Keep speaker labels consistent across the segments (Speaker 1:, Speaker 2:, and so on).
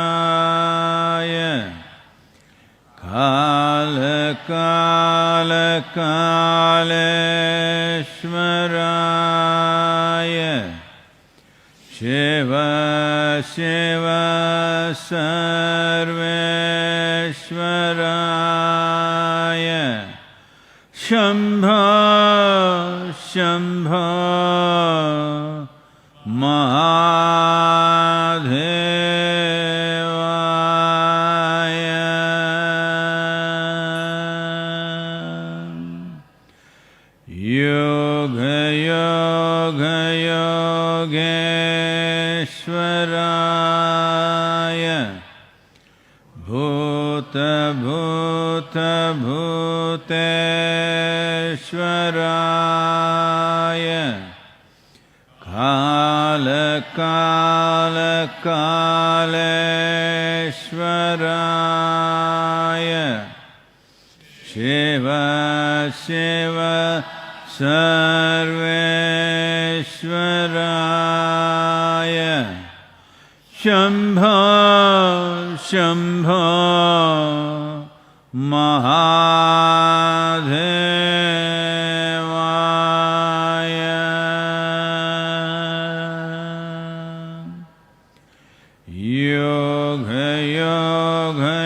Speaker 1: Bhuteshwaraya Carla Carla Carleshwaraya Shiva Shiva Sarveshwaraya Shambo Shambo Mahadevaya Yoga Yoga Yogeshwaraya Bhuta Bhuta Bhuteshwaraya Carla Carla Carleshwaraya Shiva Shiva Sarveshwaraya Shambho Shambho Mahadevaya Yoga Yoga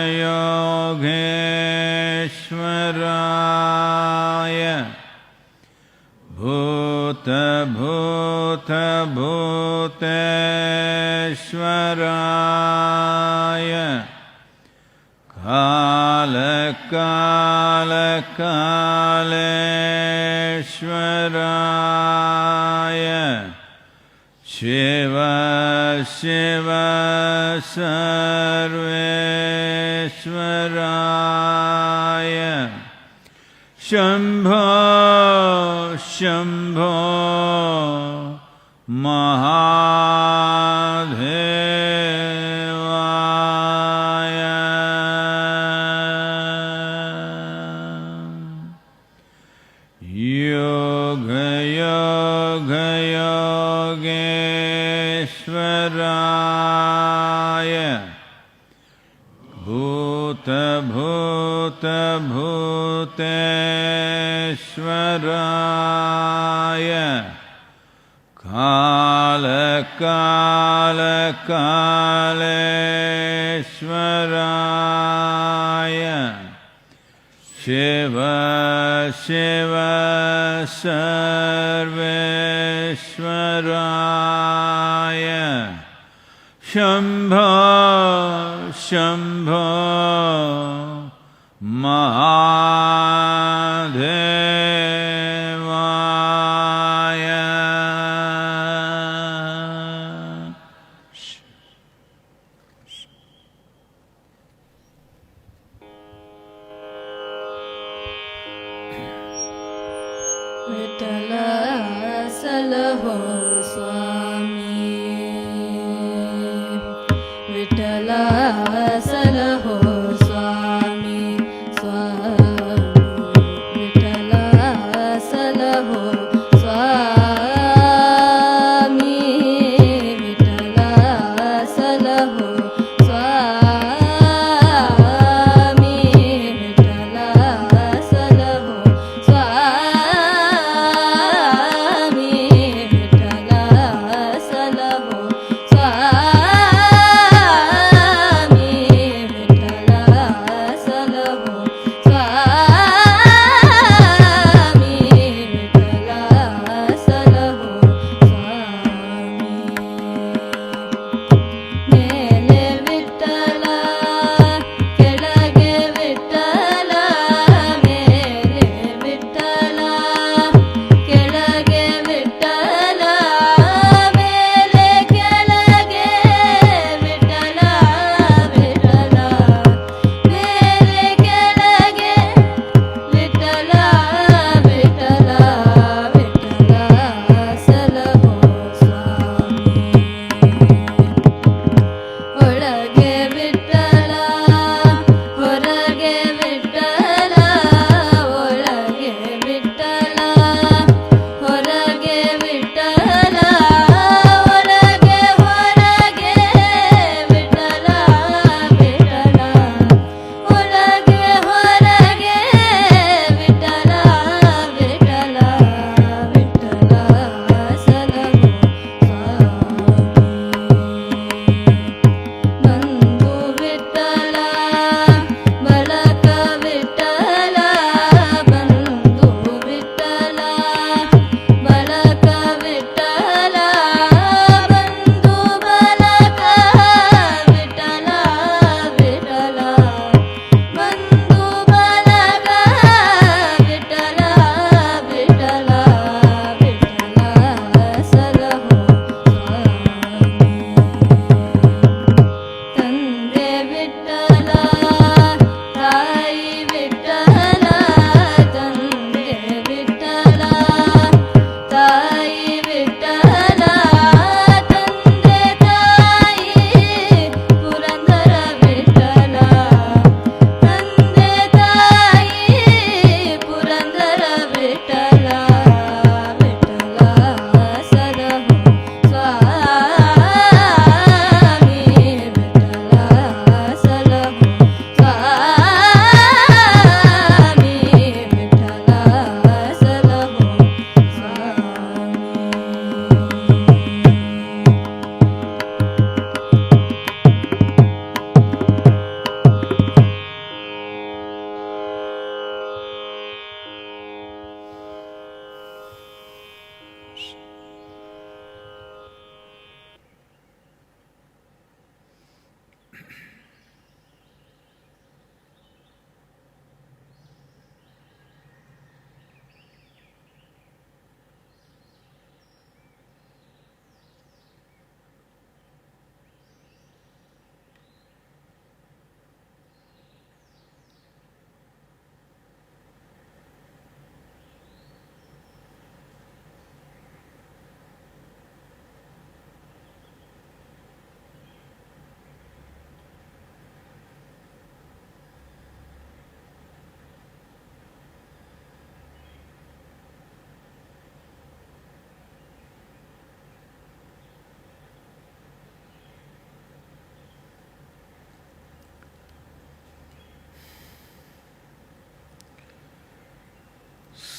Speaker 1: Yogeshwaraya Bhuta Bhuta Bhuteshwaraya Carla Carla Carleshwaraya Shiva Shiva Sarveshwaraya Shambho Shambho Mahadevaya Yoga Yoga Yogeshwaraya Bhuta Bhuta Bhuteshwaraya Carla Carla Carleshwaraya Shiva Shiva Sarveshwaraya Shambho Shambho Mahadevaya
Speaker 2: Vitala Salaho Swami Vitala Salaho Swami Swami Vitala Salaho Swami Vitala Salaho Swami Vitala Salaho Swami Vitala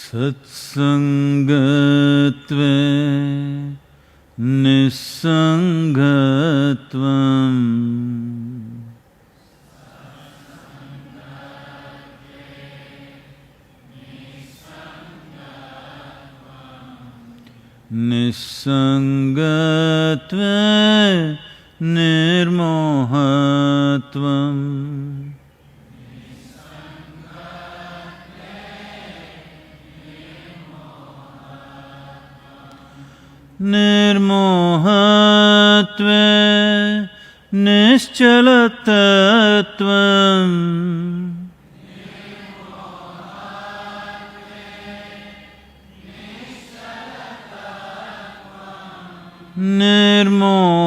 Speaker 1: Satsangatve nisangatvam nisangatve nirmohatvam nirmohatve nischalatatvam nirmohatve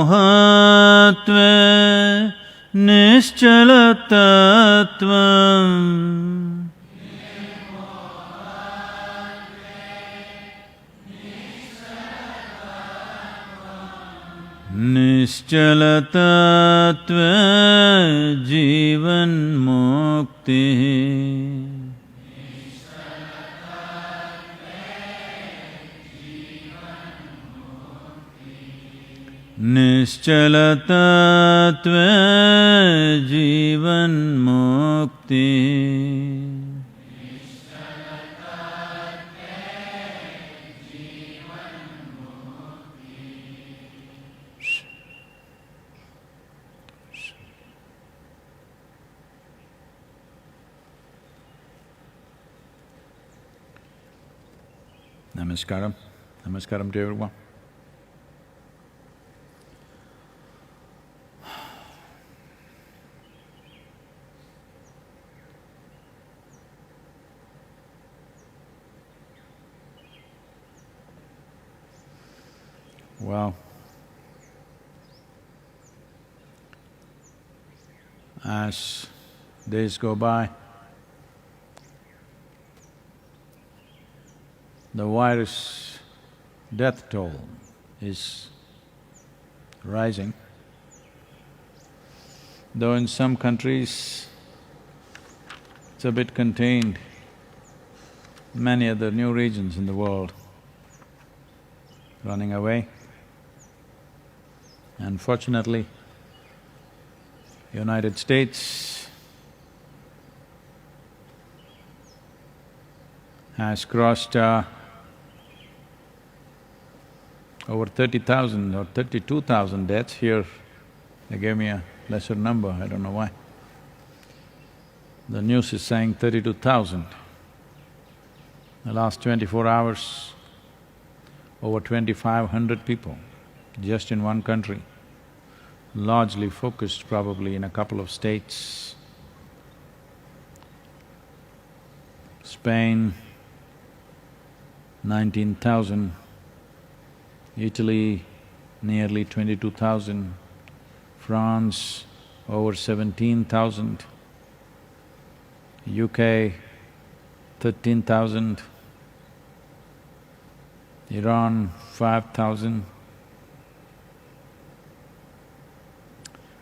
Speaker 1: nischalatatvam nischalatatva jivan mukti nischalatatva jivan mukti Namaskaram. Namaskaram to everyone. Well, as days go by, the virus death toll is rising, though in some countries it's a bit contained, many other new regions in the world running away. Unfortunately, United States has crossed over 30,000 or 32,000 deaths. Here, they gave me a lesser number, I don't know why. The news is saying 32,000. The last 24 hours, over 2,500 people, just in one country, largely focused probably in a couple of states. Spain, 19,000, Italy, nearly 22,000, France, over 17,000, UK, 13,000, Iran, 5,000.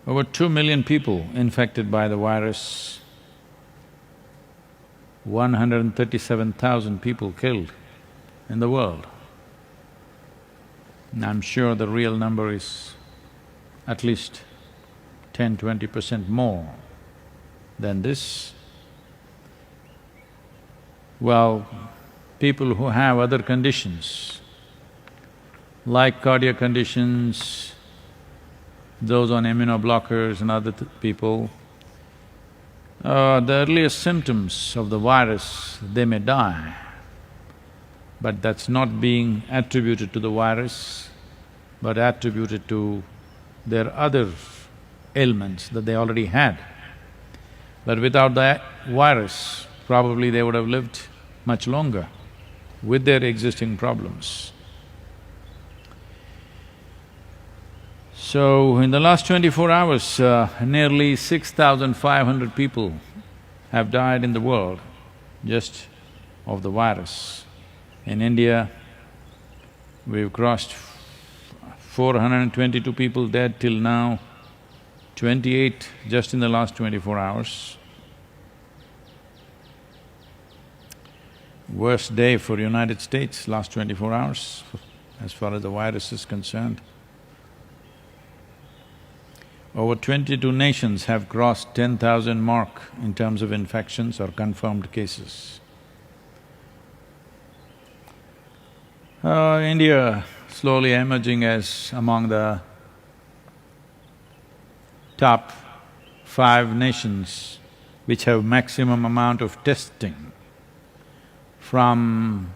Speaker 1: Over 2 million people infected by the virus, 137,000 people killed in the world. And I'm sure the real number is at least 10–20% more than this. Well, people who have other conditions, like cardiac conditions, those on immunoblockers and other people, the earliest symptoms of the virus, they may die, but that's not being attributed to the virus, but attributed to their other ailments that they already had. But without the virus, probably they would have lived much longer with their existing problems. So, in the last 24 hours, nearly 6,500 people have died in the world just of the virus. In India, we've crossed 422 people dead till now, 28 just in the last 24 hours. Worst day for United States, last 24 hours, as far as the virus is concerned. Over 22 nations have crossed 10,000 mark in terms of infections or confirmed cases. India slowly emerging as among the top 5 nations which have maximum amount of testing. From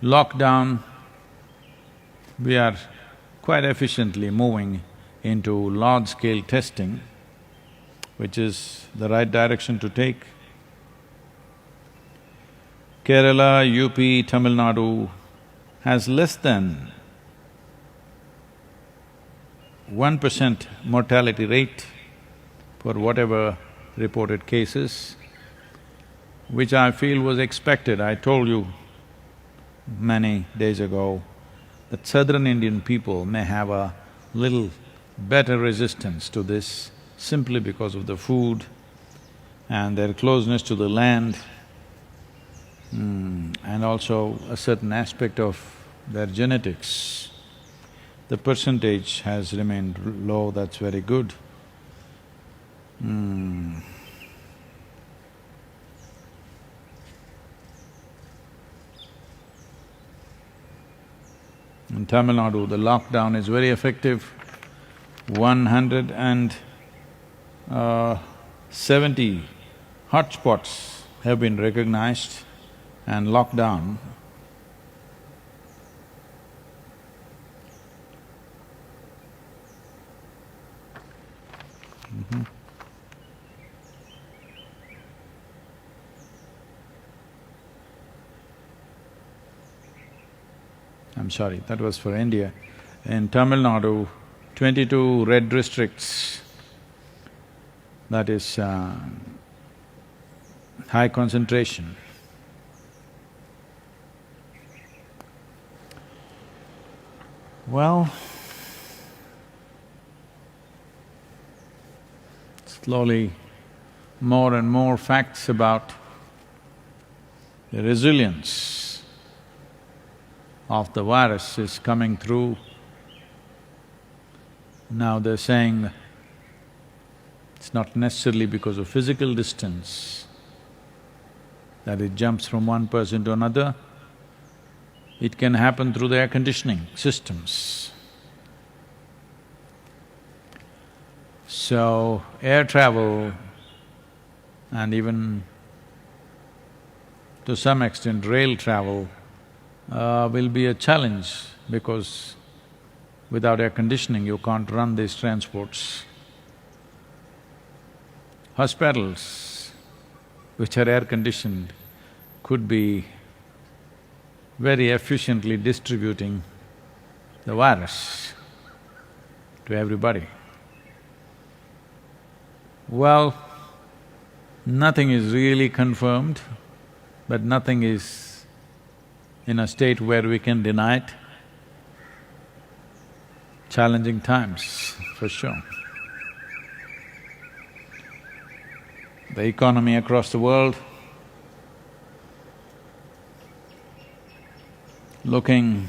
Speaker 1: lockdown, we are quite efficiently moving into large-scale testing, which is the right direction to take. Kerala, UP, Tamil Nadu has less than 1% mortality rate for whatever reported cases, which I feel was expected. I told you many days ago that southern Indian people may have a little better resistance to this simply because of the food and their closeness to the land, and also a certain aspect of their genetics. The percentage has remained low, that's very good. In Tamil Nadu, the lockdown is very effective. 170 hotspots have been recognized and locked down. I'm sorry, that was for India. In Tamil Nadu, 22 red districts, that is high concentration. Well, slowly more and more facts about the resilience of the virus is coming through. Now they're saying it's not necessarily because of physical distance that it jumps from one person to another. It can happen through the air conditioning systems. So, air travel and even to some extent rail travel will be a challenge because without air conditioning you can't run these transports. Hospitals which are air conditioned could be very efficiently distributing the virus to everybody. Well, nothing is really confirmed, but nothing is in a state where we can deny it. Challenging times, for sure. The economy across the world looking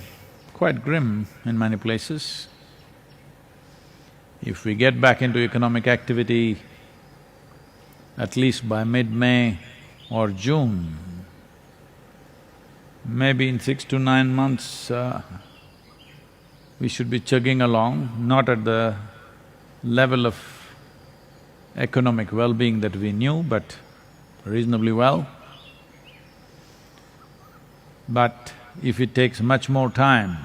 Speaker 1: quite grim in many places. If we get back into economic activity, at least by mid-May or June, maybe in 6 to 9 months, we should be chugging along, not at the level of economic well-being that we knew, but reasonably well. But if it takes much more time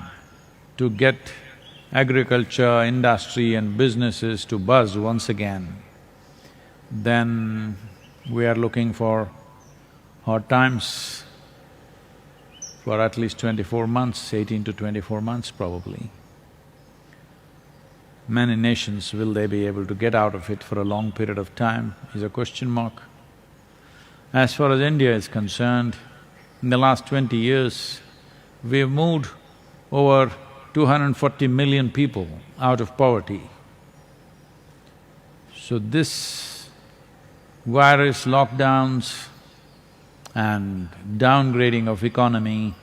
Speaker 1: to get agriculture, industry and businesses to buzz once again, then we are looking for hard times for at least 24 months, 18 to 24 months probably. Many nations, will they be able to get out of it for a long period of time is a question mark. As far as India is concerned, in the last 20 years, we've moved over 240 million people out of poverty. So this virus, lockdowns and downgrading of economy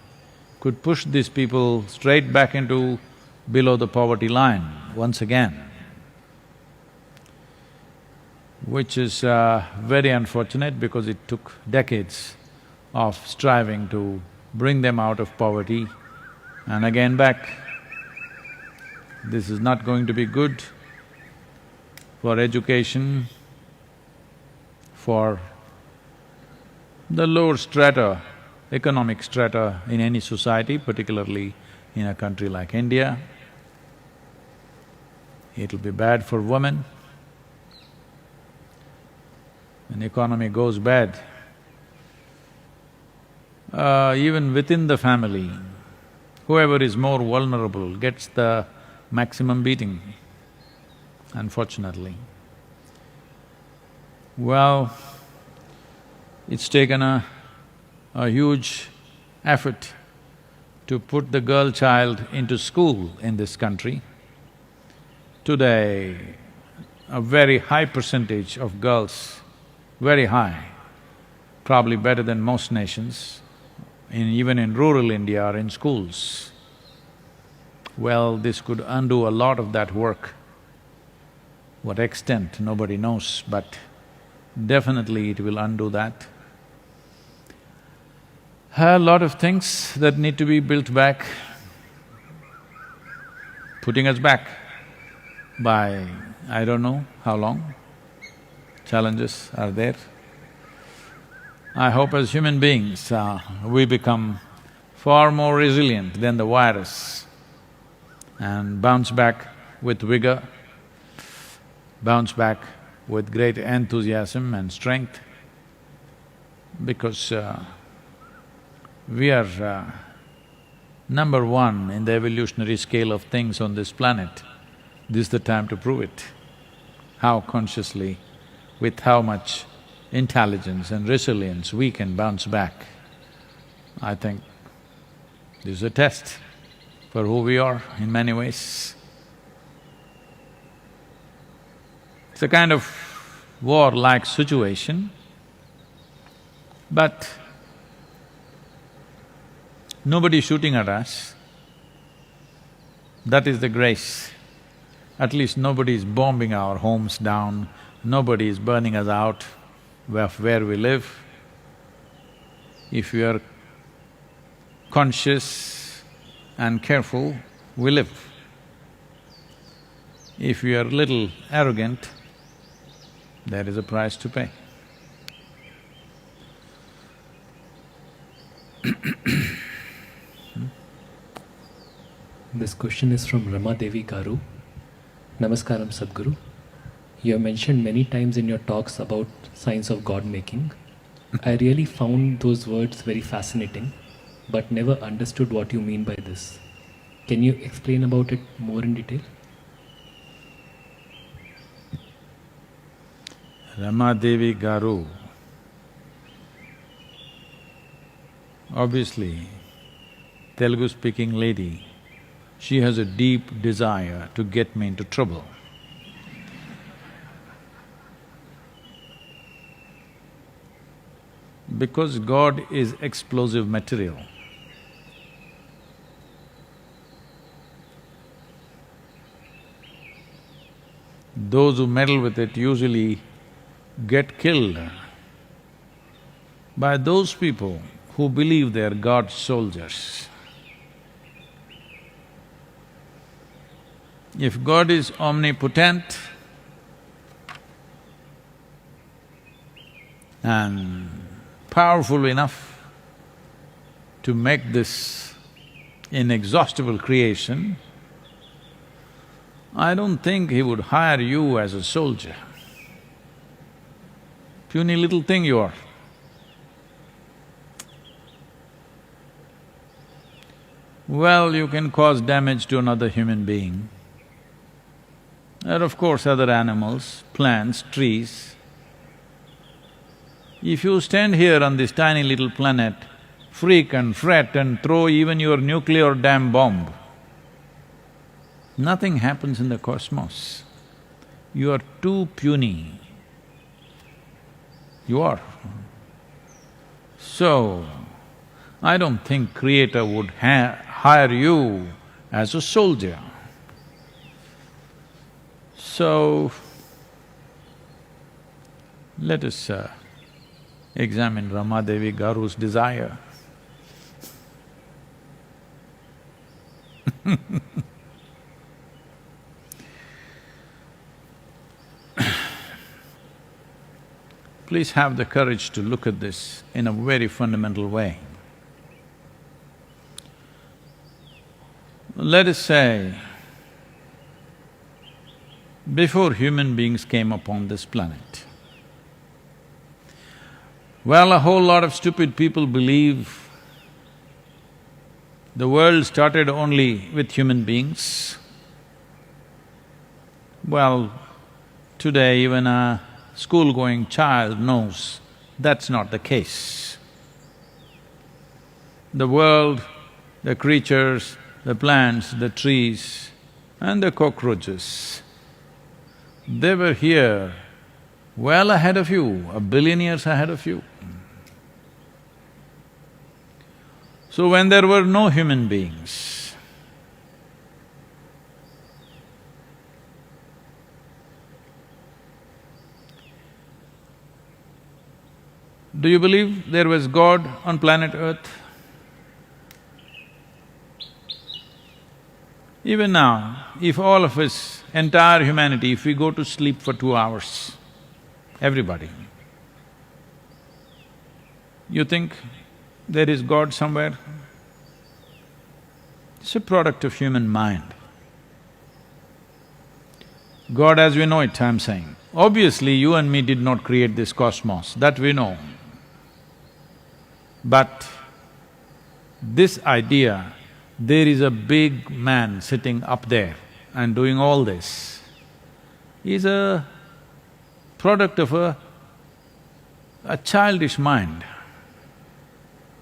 Speaker 1: could push these people straight back into below the poverty line once again, which is very unfortunate because it took decades of striving to bring them out of poverty and again back. This is not going to be good for education, for the lower strata, economic strata in any society, particularly in a country like India. It'll be bad for women. When economy goes bad, even within the family, whoever is more vulnerable gets the maximum beating, unfortunately. Well, it's taken a huge effort to put the girl child into school in this country. Today, a very high percentage of girls, very high, probably better than most nations, even in rural India are in schools. Well, this could undo a lot of that work. What extent, nobody knows, but definitely it will undo that. A lot of things that need to be built back, putting us back by I don't know how long. Challenges are there. I hope as human beings, we become far more resilient than the virus and bounce back with vigor, bounce back with great enthusiasm and strength, because we are number one in the evolutionary scale of things on this planet. This is the time to prove it. How consciously, with how much intelligence and resilience we can bounce back. I think this is a test for who we are in many ways. It's a kind of war-like situation, but nobody is shooting at us. That is the grace. At least nobody is bombing our homes down, nobody is burning us out of where we live. If we are conscious and careful, we live. If we are a little arrogant, there is a price to pay.
Speaker 3: This question is from Rama Devi Garu. Namaskaram Sadhguru. You have mentioned many times in your talks about signs of God making. I really found those words very fascinating, but never understood what you mean by this. Can you explain about it more in detail?
Speaker 1: Rama Devi Garu, obviously, Telugu-speaking lady, she has a deep desire to get me into trouble. Because God is explosive material. Those who meddle with it usually get killed by those people who believe they are God's soldiers. If God is omnipotent and powerful enough to make this inexhaustible creation, I don't think He would hire you as a soldier. Puny little thing you are. Well, you can cause damage to another human being. And of course other animals, plants, trees. If you stand here on this tiny little planet, freak and fret and throw even your nuclear damn bomb, nothing happens in the cosmos. You are too puny. You are. So, I don't think Creator would hire you as a soldier. So, let us examine Ramadevi Garu's desire. Please have the courage to look at this in a very fundamental way. Let us say, before human beings came upon this planet, well, a whole lot of stupid people believe the world started only with human beings. Well, today even a school-going child knows that's not the case. The world, the creatures, the plants, the trees and the cockroaches, they were here well ahead of you, 1 billion years ahead of you. So when there were no human beings, do you believe there was God on planet Earth? Even now, if all of us, entire humanity, if we go to sleep for 2 hours, everybody, you think there is God somewhere? It's a product of human mind. God as we know it, I'm saying. Obviously, you and me did not create this cosmos, that we know. But this idea, there is a big man sitting up there and doing all this, is a product of a childish mind.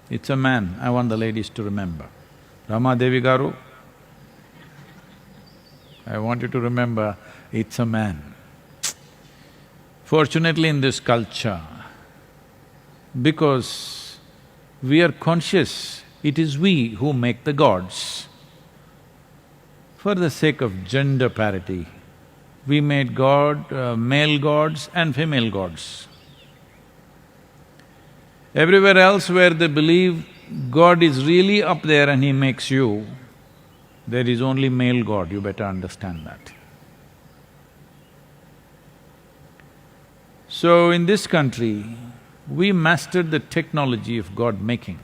Speaker 1: It's a man, I want the ladies to remember. Ramadevi Garu, I want you to remember, it's a man. Fortunately in this culture, because we are conscious, it is we who make the gods. For the sake of gender parity, we made male gods and female gods. Everywhere else where they believe God is really up there and He makes you, there is only male God, you better understand that. So in this country, we mastered the technology of God making.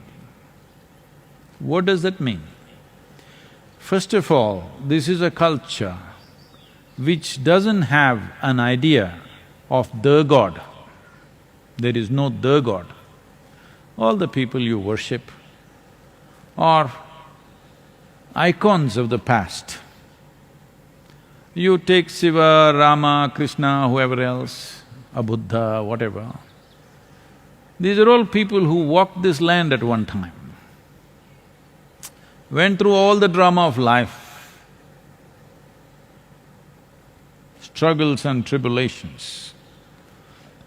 Speaker 1: What does that mean? First of all, this is a culture which doesn't have an idea of the God. There is no the God. All the people you worship are icons of the past. You take Shiva, Rama, Krishna, whoever else, a Buddha, whatever. These are all people who walked this land at one time, went through all the drama of life, struggles and tribulations,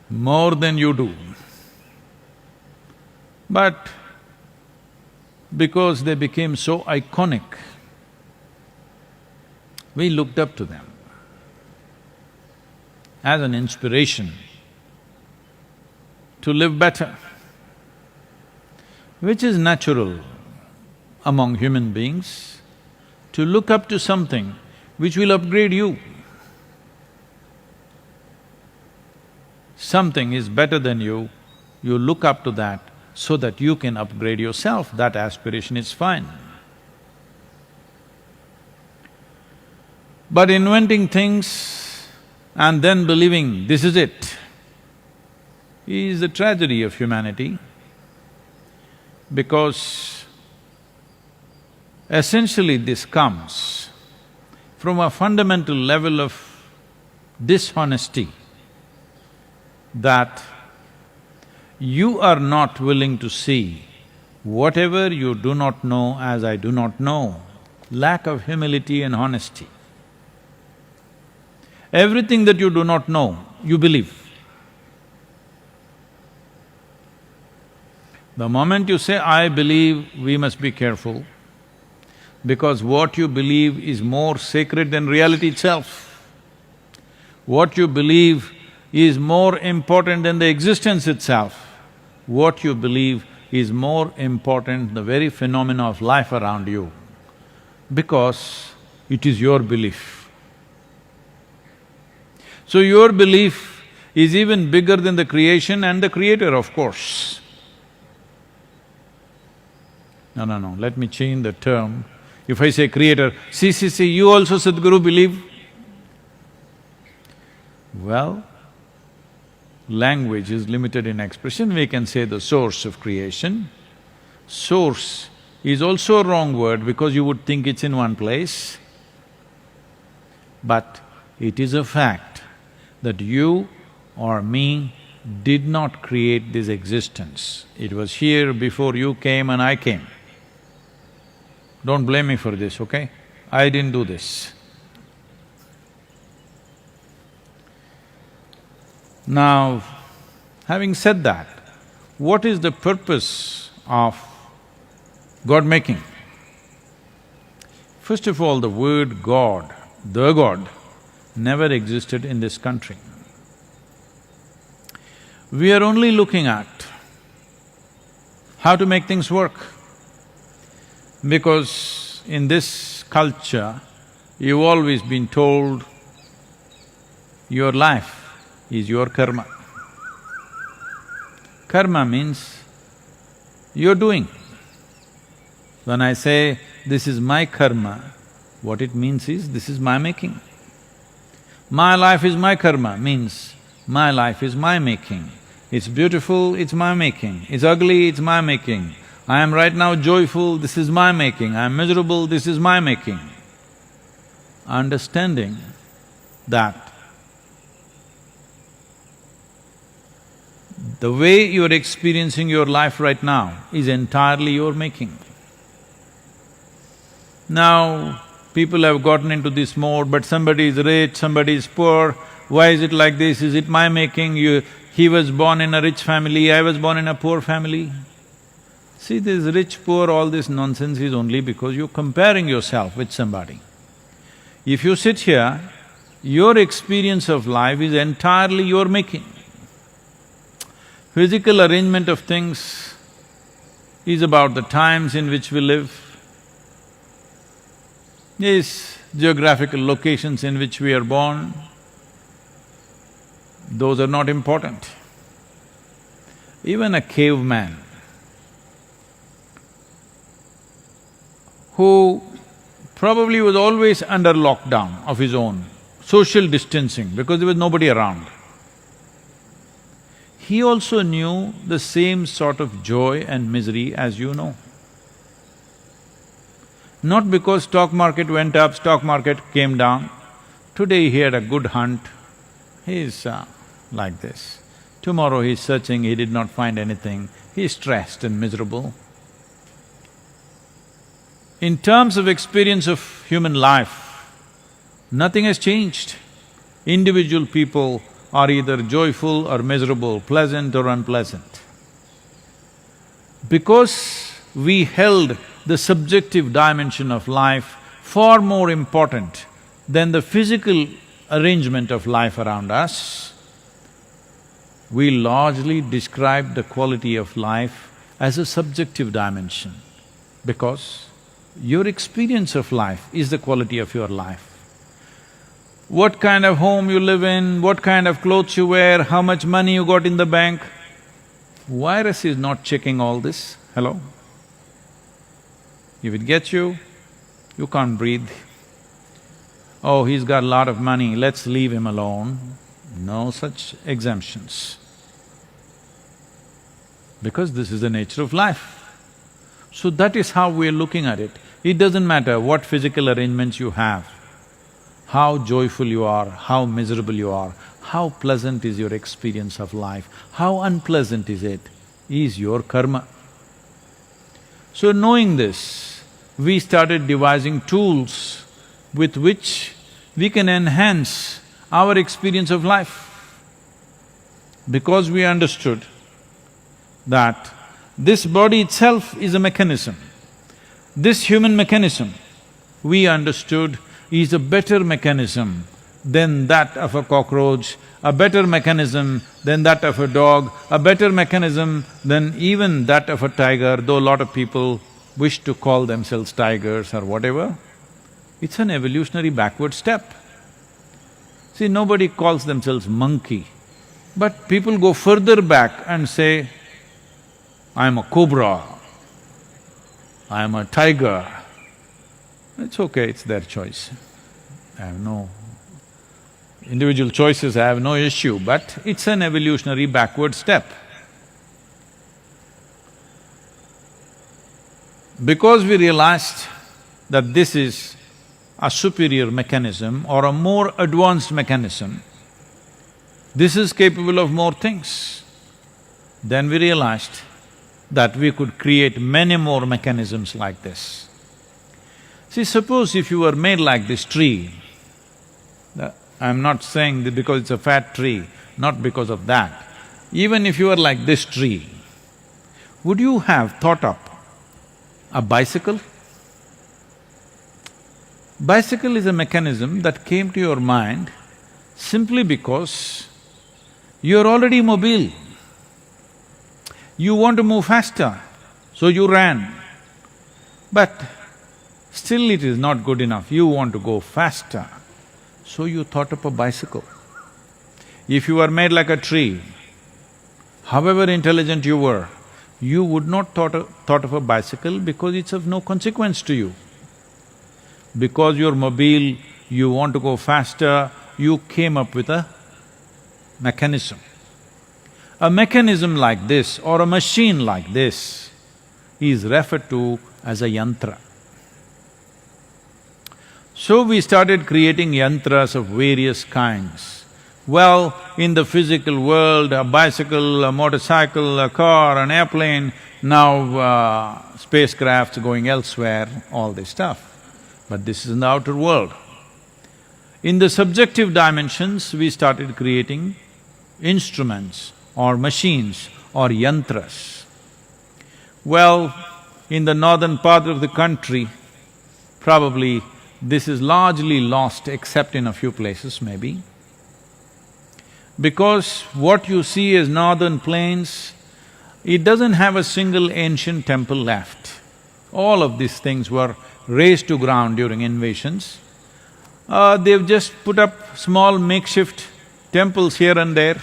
Speaker 1: more than you do. But because they became so iconic, we looked up to them as an inspiration to live better, which is natural among human beings, to look up to something which will upgrade you. Something is better than you look up to that so that you can upgrade yourself, that aspiration is fine. But inventing things and then believing this is it is the tragedy of humanity, because essentially this comes from a fundamental level of dishonesty that you are not willing to see whatever you do not know as I do not know, lack of humility and honesty. Everything that you do not know, you believe. The moment you say, I believe, we must be careful, because what you believe is more sacred than reality itself. What you believe is more important than the existence itself. What you believe is more important than the very phenomena of life around you, because it is your belief. So your belief is even bigger than the creation and the creator, of course. No, let me change the term. If I say creator, see, you also Sadhguru believe? Well, language is limited in expression, we can say the source of creation. Source is also a wrong word because you would think it's in one place. But it is a fact that you or me did not create this existence. It was here before you came and I came. Don't blame me for this, okay? I didn't do this. Now, having said that, what is the purpose of God making? First of all, the word God, the God, never existed in this country. We are only looking at how to make things work. Because in this culture, you've always been told your life is your karma. Karma means you're doing. When I say, this is my karma, what it means is, this is my making. My life is my karma means, my life is my making. It's beautiful, it's my making. It's ugly, it's my making. I am right now joyful, this is my making. I am miserable, this is my making. Understanding that the way you are experiencing your life right now is entirely your making. Now, people have gotten into this mode, but somebody is rich, somebody is poor, why is it like this? Is it my making? He was born in a rich family, I was born in a poor family. See, this rich, poor, all this nonsense is only because you're comparing yourself with somebody. If you sit here, your experience of life is entirely your making. Physical arrangement of things is about the times in which we live, is geographical locations in which we are born. Those are not important. Even a caveman who probably was always under lockdown of his own, social distancing because there was nobody around. He also knew the same sort of joy and misery as you know. Not because stock market went up, stock market came down. Today he had a good hunt, he's like this. Tomorrow he's searching, he did not find anything, he's stressed and miserable. In terms of experience of human life, nothing has changed. Individual people are either joyful or miserable, pleasant or unpleasant. Because we held the subjective dimension of life far more important than the physical arrangement of life around us, we largely describe the quality of life as a subjective dimension, because your experience of life is the quality of your life. What kind of home you live in, what kind of clothes you wear, how much money you got in the bank, virus is not checking all this, hello? If it gets you, you can't breathe. Oh, he's got a lot of money, let's leave him alone. No such exemptions. Because this is the nature of life. So that is how we're looking at it. It doesn't matter what physical arrangements you have, how joyful you are, how miserable you are, how pleasant is your experience of life, how unpleasant is your karma. So knowing this, we started devising tools with which we can enhance our experience of life. Because we understood that This body itself is a mechanism. This human mechanism, we understood, is a better mechanism than that of a cockroach, a better mechanism than that of a dog, a better mechanism than even that of a tiger, though a lot of people wish to call themselves tigers or whatever. It's an evolutionary backward step. See, nobody calls themselves monkey, but people go further back and say, I'm a cobra, I'm a tiger. It's okay, it's their choice. I have no… individual choices, I have no issue, but it's an evolutionary backward step. Because we realized that this is a superior mechanism or a more advanced mechanism, this is capable of more things, then we realized that we could create many more mechanisms like this. See, suppose if you were made like this tree, I'm not saying that because it's a fat tree, not because of that. Even if you were like this tree, would you have thought up a bicycle? Bicycle is a mechanism that came to your mind simply because you're already mobile. You want to move faster, so you ran. But still it is not good enough, you want to go faster, so you thought up a bicycle. If you were made like a tree, however intelligent you were, you would not thought of a bicycle because it's of no consequence to you. Because you're mobile, you want to go faster, you came up with a mechanism. A mechanism like this or a machine like this is referred to as a yantra. So we started creating yantras of various kinds. Well, in the physical world, a bicycle, a motorcycle, a car, an airplane, now spacecrafts going elsewhere, all this stuff. But this is in the outer world. In the subjective dimensions, we started creating instruments or machines or yantras. Well, in the northern part of the country, probably this is largely lost except in a few places maybe. Because what you see as northern plains, it doesn't have a single ancient temple left. All of these things were razed to ground during invasions. They've just put up small makeshift temples here and there,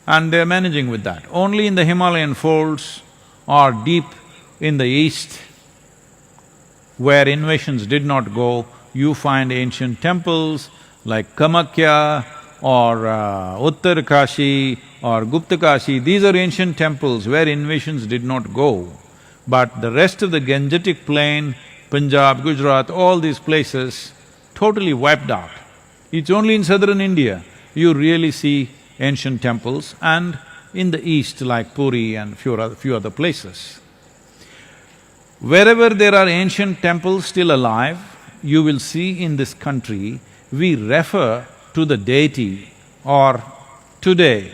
Speaker 1: and they're managing with that. Only in the Himalayan folds or deep in the east, where invasions did not go, you find ancient temples like Kamakya or Uttar Kashi or Gupta Kashi. These are ancient temples where invasions did not go. But the rest of the Gangetic plain, Punjab, Gujarat, all these places totally wiped out. It's only in southern India you really see ancient temples, and in the east like Puri and few other places. Wherever there are ancient temples still alive, you will see in this country, we refer to the deity, or today,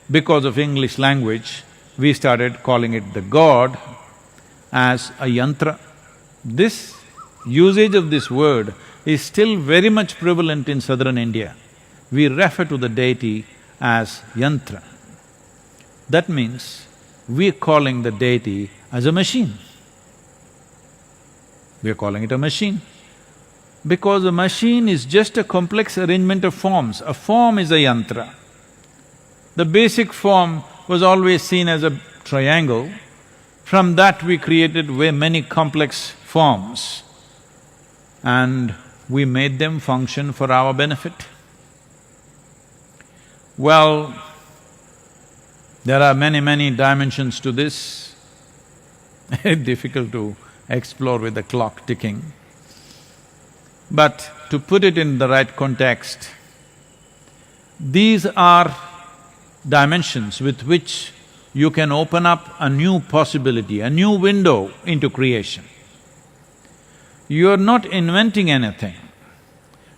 Speaker 1: because of English language, we started calling it the god as a yantra. This usage of this word is still very much prevalent in southern India. We refer to the deity as yantra. That means we're calling the deity as a machine. We're calling it a machine. Because a machine is just a complex arrangement of forms. A form is a yantra. The basic form was always seen as a triangle. From that we created many complex forms and we made them function for our benefit. Well, there are many dimensions to this, difficult to explore with the clock ticking. But to put it in the right context, these are dimensions with which you can open up a new possibility, a new window into creation. You are not inventing anything,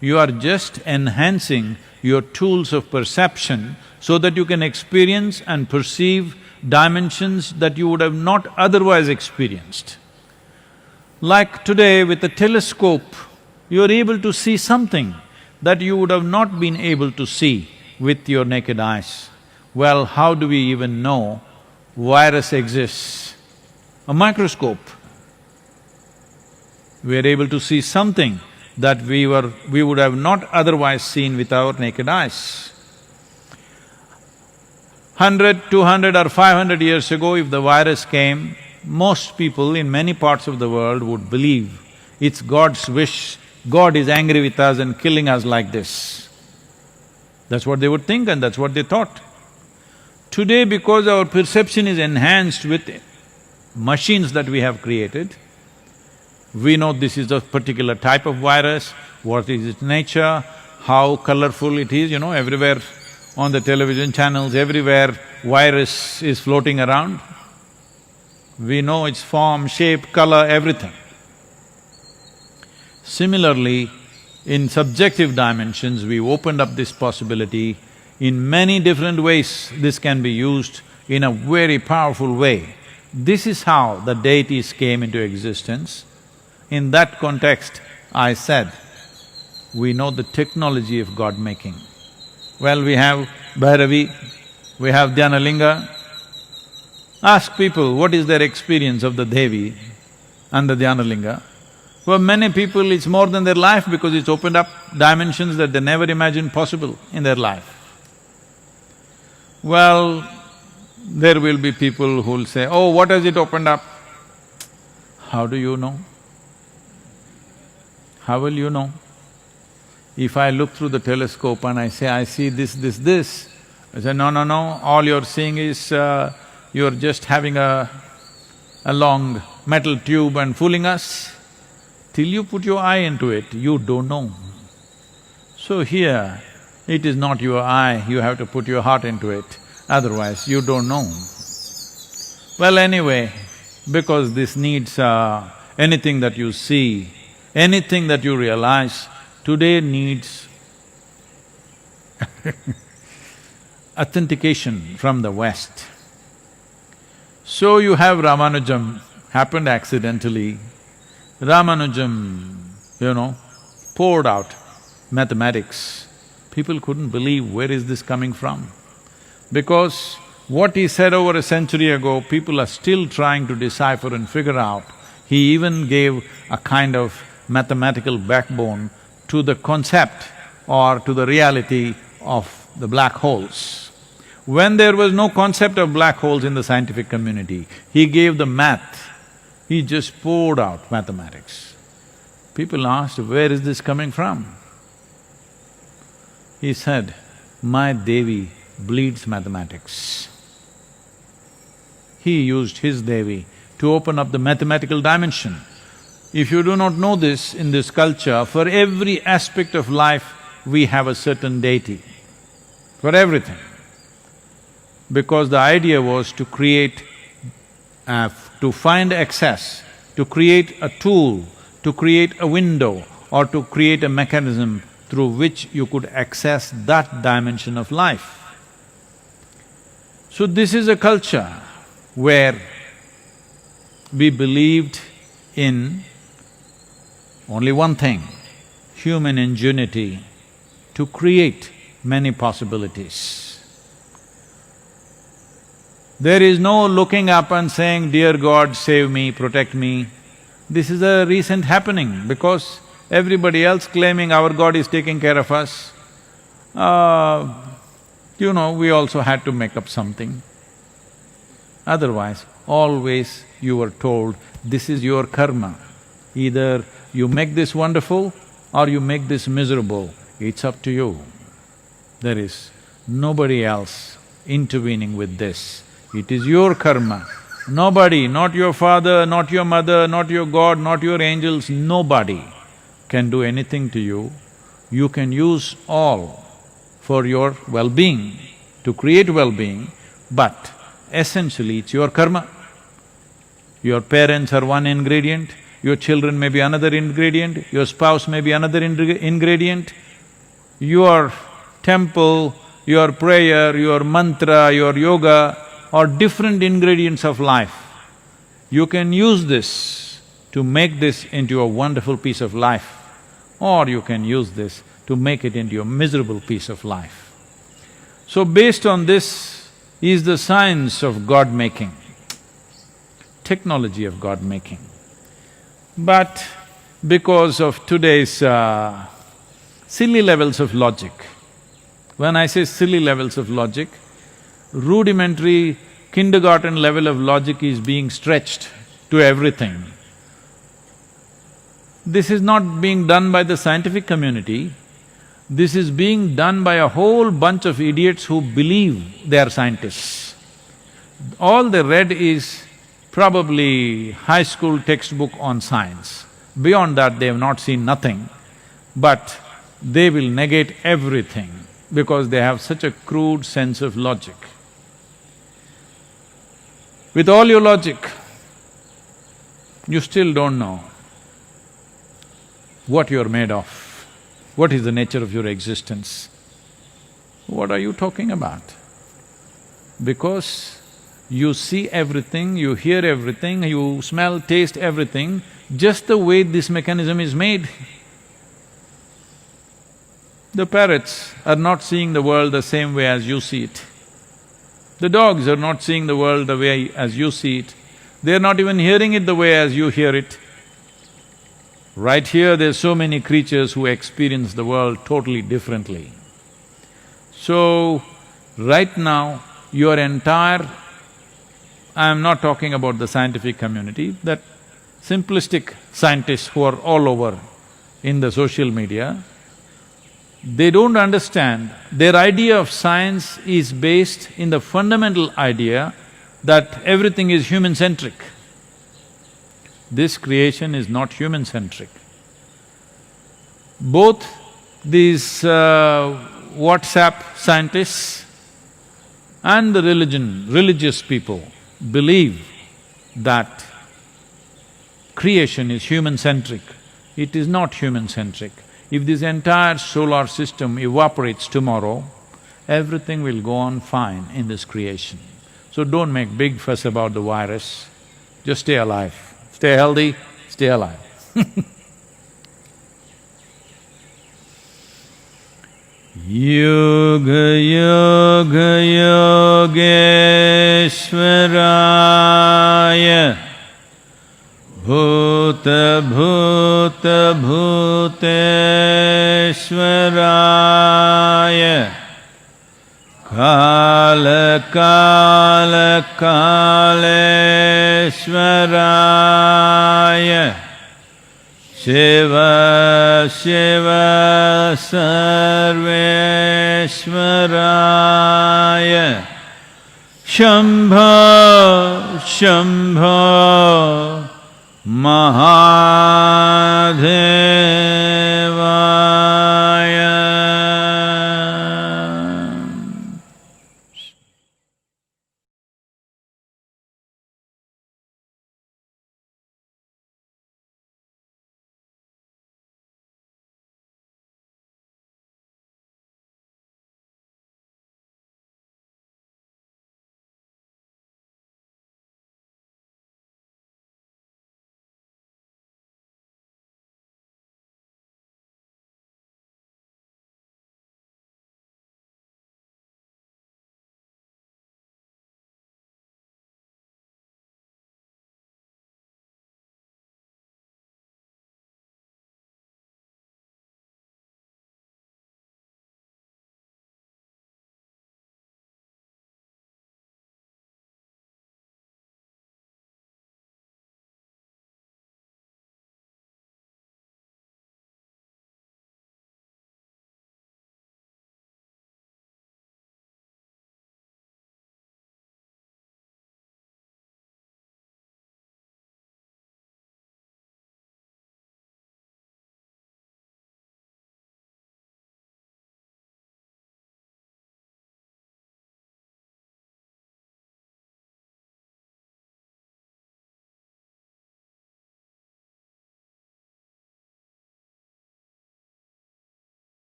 Speaker 1: you are just enhancing your tools of perception so that you can experience and perceive dimensions that you would have not otherwise experienced. Like today with a telescope, you are able to see something that you would have not been able to see with your naked eyes. Well, how do we even know virus exists? A microscope. We are able to see something that we would have not otherwise seen with our naked eyes. 100, 200 or 500 years ago, if the virus came, most people in many parts of the world would believe it's God's wish, God is angry with us and killing us like this. That's what they would think and that's what they thought. Today, because our perception is enhanced with machines that we have created, we know this is a particular type of virus, what is its nature, how colorful it is, everywhere on the television channels, everywhere virus is floating around. We know its form, shape, color, everything. Similarly, in subjective dimensions, we opened up this possibility. In many different ways, this can be used in a very powerful way. This is how the deities came into existence. In that context, I said, we know the technology of God-making. Well, we have Bhairavi, we have Dhyanalinga. Ask people what is their experience of the Devi and the Dhyanalinga. For many people, it's more than their life because it's opened up dimensions that they never imagined possible in their life. Well, there will be people who'll say, oh, what has it opened up? How do you know? How will you know? If I look through the telescope and I say, I see this, I say, no, all you're seeing is you're just having a long metal tube and fooling us. Till you put your eye into it, you don't know. So here, it is not your eye, you have to put your heart into it, otherwise you don't know. Well, anyway, because this needs anything that you see, anything that you realize, today needs authentication from the West. So you have Ramanujam, happened accidentally. Ramanujam, poured out mathematics. People couldn't believe where is this coming from. Because what he said over a century ago, people are still trying to decipher and figure out. He even gave a kind of mathematical backbone to the concept or to the reality of the black holes. When there was no concept of black holes in the scientific community, he gave the math. He just poured out mathematics. People asked, where is this coming from? He said, my Devi bleeds mathematics. He used his Devi to open up the mathematical dimension. If you do not know this, in this culture, for every aspect of life, we have a certain deity, for everything. Because the idea was to create to find access, to create a tool, to create a window or to create a mechanism through which you could access that dimension of life. So this is a culture where we believed in only one thing, human ingenuity to create many possibilities. There is no looking up and saying, dear God, save me, protect me. This is a recent happening because everybody else claiming our God is taking care of us. We also had to make up something. Otherwise, always you were told, this is your karma. Either you make this wonderful or you make this miserable, it's up to you. There is nobody else intervening with this. It is your karma. Nobody, not your father, not your mother, not your God, not your angels, nobody can do anything to you. You can use all for your well-being, to create well-being, but essentially it's your karma. Your parents are one ingredient, your children may be another ingredient, your spouse may be another ingredient. Your temple, your prayer, your mantra, your yoga, or different ingredients of life. You can use this to make this into a wonderful piece of life, or you can use this to make it into a miserable piece of life. So based on this is the science of God-making, technology of God-making. But because of today's silly levels of logic, when I say silly levels of logic, rudimentary kindergarten level of logic is being stretched to everything. This is not being done by the scientific community, this is being done by a whole bunch of idiots who believe they are scientists. All they read is probably high school textbook on science. Beyond that, they have not seen nothing, but they will negate everything because they have such a crude sense of logic. With all your logic, you still don't know what you're made of, what is the nature of your existence. What are you talking about? Because you see everything, you hear everything, you smell, taste everything, just the way this mechanism is made. The parrots are not seeing the world the same way as you see it. The dogs are not seeing the world the way as you see it. They're not even hearing it the way as you hear it. Right here, there's so many creatures who experience the world totally differently. So, right now, your entire… I'm not talking about the scientific community, that simplistic scientists who are all over in the social media, they don't understand, their idea of science is based in the fundamental idea that everything is human-centric. This creation is not human-centric. Both these WhatsApp scientists and the religious people believe that creation is human-centric. It is not human-centric. If this entire solar system evaporates tomorrow, everything will go on fine in this creation. So don't make big fuss about the virus, just stay alive. Stay healthy, stay alive. Yoga Yoga Yogeshwaraya Bhuta Bhuta Bhuteshwaraya Kala Kala Kaleshwaraya Shiva Shiva Sarveshwaraya Shambho Shambho Mahadev